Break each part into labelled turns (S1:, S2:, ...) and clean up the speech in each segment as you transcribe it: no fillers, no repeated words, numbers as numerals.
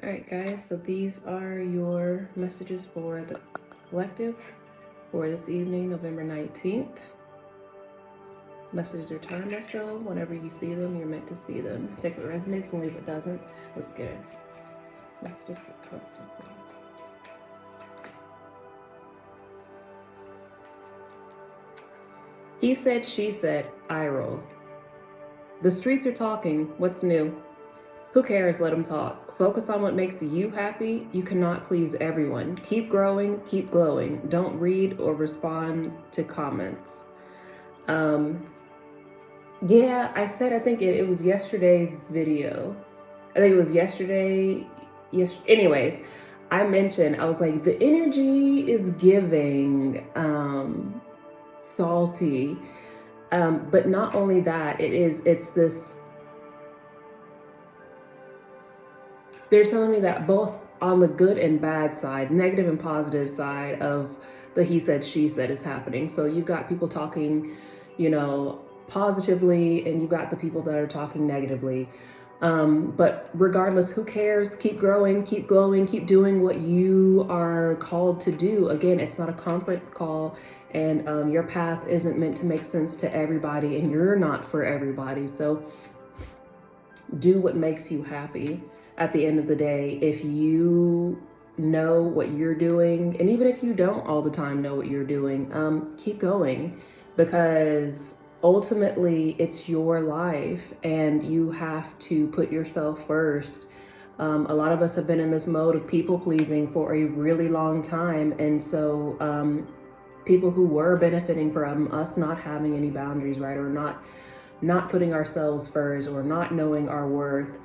S1: All right, guys, so these are your messages for the collective for this evening, November 19th. Messages are timeless, though. Whenever you see them, you're meant to see them. Take what resonates and leave what doesn't. Let's get it. Messages for the collective, please. He said, she said, I roll. The streets are talking. What's new? Who cares? Let them talk. Focus on what makes you happy. You cannot please everyone. Keep growing, keep glowing. Don't read or respond to comments. Yeah, I said, I think it was yesterday's video. I think it was yesterday. Yes. Anyways, I mentioned, I was like, the energy is giving salty. But not only that, it's this, they're telling me that both on the good and bad side, negative and positive side of the he said, she said is happening. So you've got people talking, positively, and you've got the people that are talking negatively. But regardless, who cares? Keep growing, keep glowing, keep doing what you are called to do. Again, it's not a conference call, and your path isn't meant to make sense to everybody, and you're not for everybody. So do what makes you happy. At the end of the day, if you know what you're doing, and even if you don't all the time know what you're doing, keep going, because ultimately it's your life and you have to put yourself first. A lot of us have been in this mode of people pleasing for a really long time, and so people who were benefiting from us not having any boundaries, right, or not putting ourselves first, or not knowing our worth,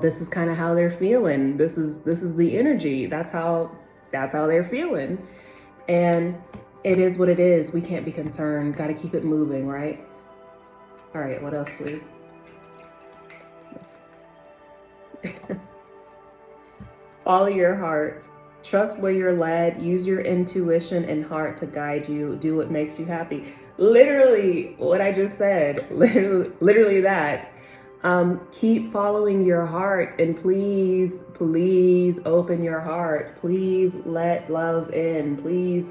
S1: this is kind of how they're feeling. This is the energy. That's how they're feeling. And it is what it is. We can't be concerned. Got to keep it moving, right? All right, what else, please? Follow your heart. Trust where you're led. Use your intuition and heart to guide you. Do what makes you happy. Literally what I just said. Literally that. Keep following your heart, and please open your heart. Please let love in. Please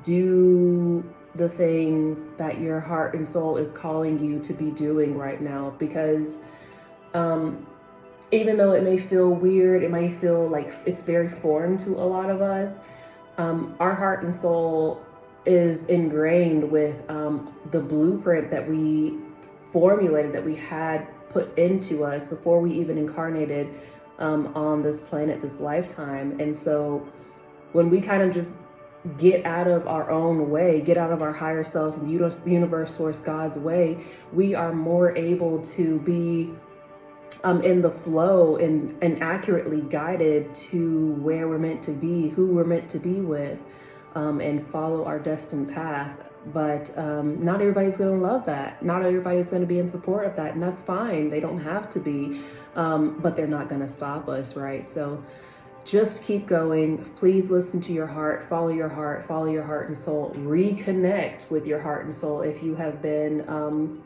S1: do the things that your heart and soul is calling you to be doing right now, because even though it may feel weird, it may feel like it's very foreign to a lot of us, our heart and soul is ingrained with the blueprint that we formulated, that we had put into us before we even incarnated on this planet, this lifetime. And so when we kind of just get out of our own way, get out of our higher self and universe, source, God's way, we are more able to be in the flow and accurately guided to where we're meant to be, who we're meant to be with, and follow our destined path. But not everybody's going to love that. Not everybody's going to be in support of that, and that's fine. They don't have to be, but they're not going to stop us, right? So just keep going. Please listen to your heart, follow your heart and soul. Reconnect with your heart and soul if you have been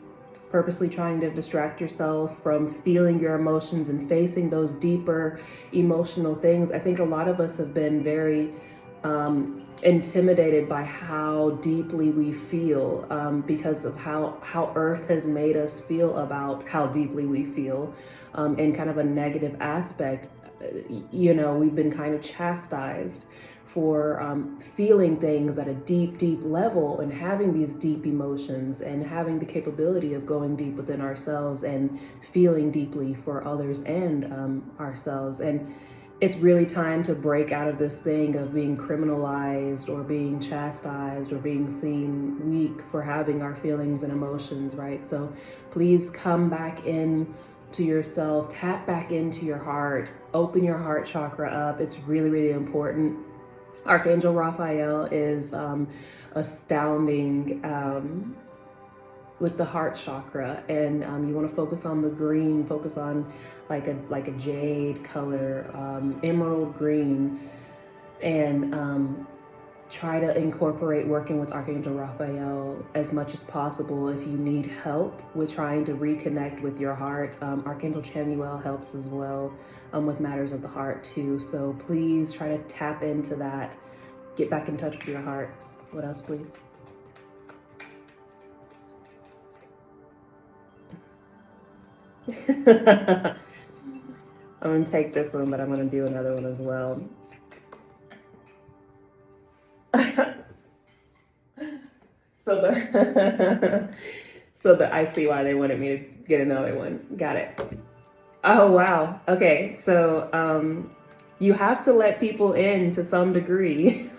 S1: purposely trying to distract yourself from feeling your emotions and facing those deeper emotional things. I think a lot of us have been very intimidated by how deeply we feel, because of how Earth has made us feel about how deeply we feel, in kind of a negative aspect. We've been kind of chastised for feeling things at a deep level, and having these deep emotions, and having the capability of going deep within ourselves and feeling deeply for others and ourselves. And it's really time to break out of this thing of being criminalized or being chastised or being seen weak for having our feelings and emotions, right? So please come back in to yourself, tap back into your heart, open your heart chakra up. It's really important. Archangel Raphael is astounding with the heart chakra, and you want to focus on the green, focus on like a jade color, emerald green, and try to incorporate working with Archangel Raphael as much as possible if you need help with trying to reconnect with your heart. Archangel Chamuel helps as well with matters of the heart too. So please try to tap into that. Get back in touch with your heart. What else, please? I'm gonna take this one, but I'm gonna do another one as well. So I see why they wanted me to get another one. Got it. Oh, wow. Okay. So, you have to let people in to some degree.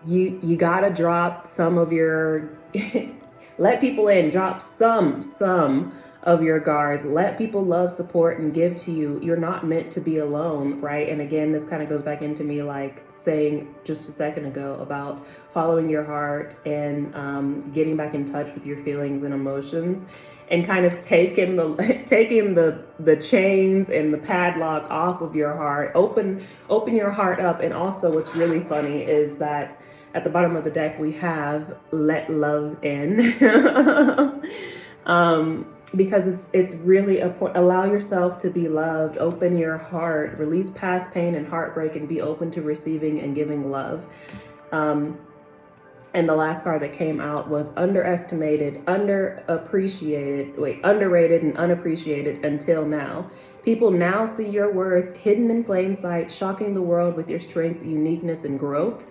S1: You gotta drop some of your, let people in, drop some of your guards. Let people love, support, and give to you. You're not meant to be alone, right? And again, this kind of goes back into me like saying just a second ago about following your heart and getting back in touch with your feelings and emotions, and kind of taking the chains and the padlock off of your heart. Open your heart up. And also, what's really funny is that at the bottom of the deck we have let love in. Because it's really a point. Allow yourself to be loved. Open your heart. Release past pain and heartbreak, and be open to receiving and giving love. And the last card that came out was underrated and unappreciated until now. People now see your worth hidden in plain sight, shocking the world with your strength, uniqueness, and growth.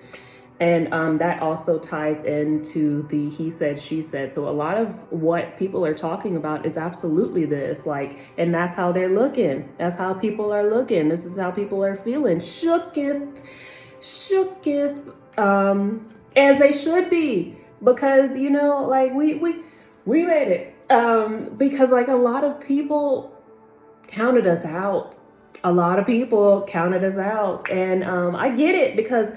S1: And that also ties into the he said, she said. So a lot of what people are talking about is absolutely this, like, and that's how they're looking. That's how people are looking. This is how people are feeling. Shooketh, as they should be, because, you know, like we made it. Because like a lot of people counted us out. And I get it, because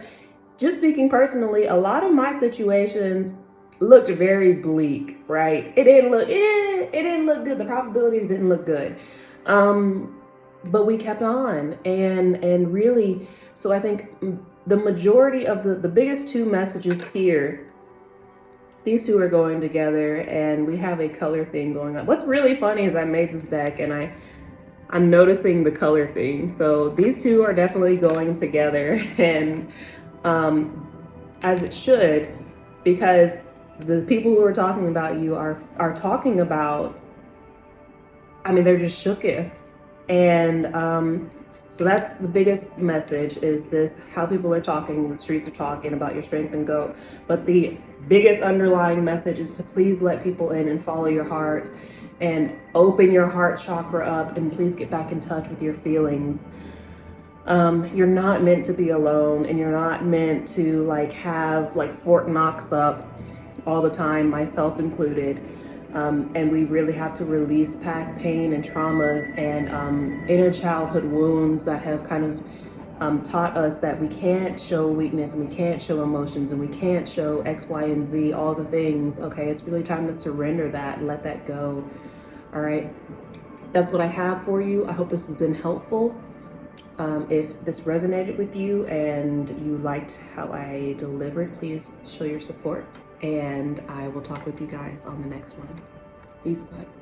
S1: just speaking personally, a lot of my situations looked very bleak, right? It didn't look good. The probabilities didn't look good. But we kept on, and really, so I think the majority of the biggest two messages here, these two are going together, and we have a color thing going on. What's really funny is I made this deck and I'm noticing the color theme. So these two are definitely going together, and as it should, because the people who are talking about you are talking about, I mean, they're just shooketh. And so that's the biggest message, is this, how people are talking, the streets are talking about your strength and go. But the biggest underlying message is to please let people in and follow your heart and open your heart chakra up, and please get back in touch with your feelings. You're not meant to be alone, and you're not meant to like have like Fort Knox up all the time, myself included. And we really have to release past pain and traumas and inner childhood wounds that have kind of taught us that we can't show weakness, and we can't show emotions, and we can't show X, Y, and Z, all the things. Okay, it's really time to surrender that and let that go. All right, that's what I have for you. I hope this has been helpful. If this resonated with you and you liked how I delivered, please show your support, and I will talk with you guys on the next one. Peace, bye.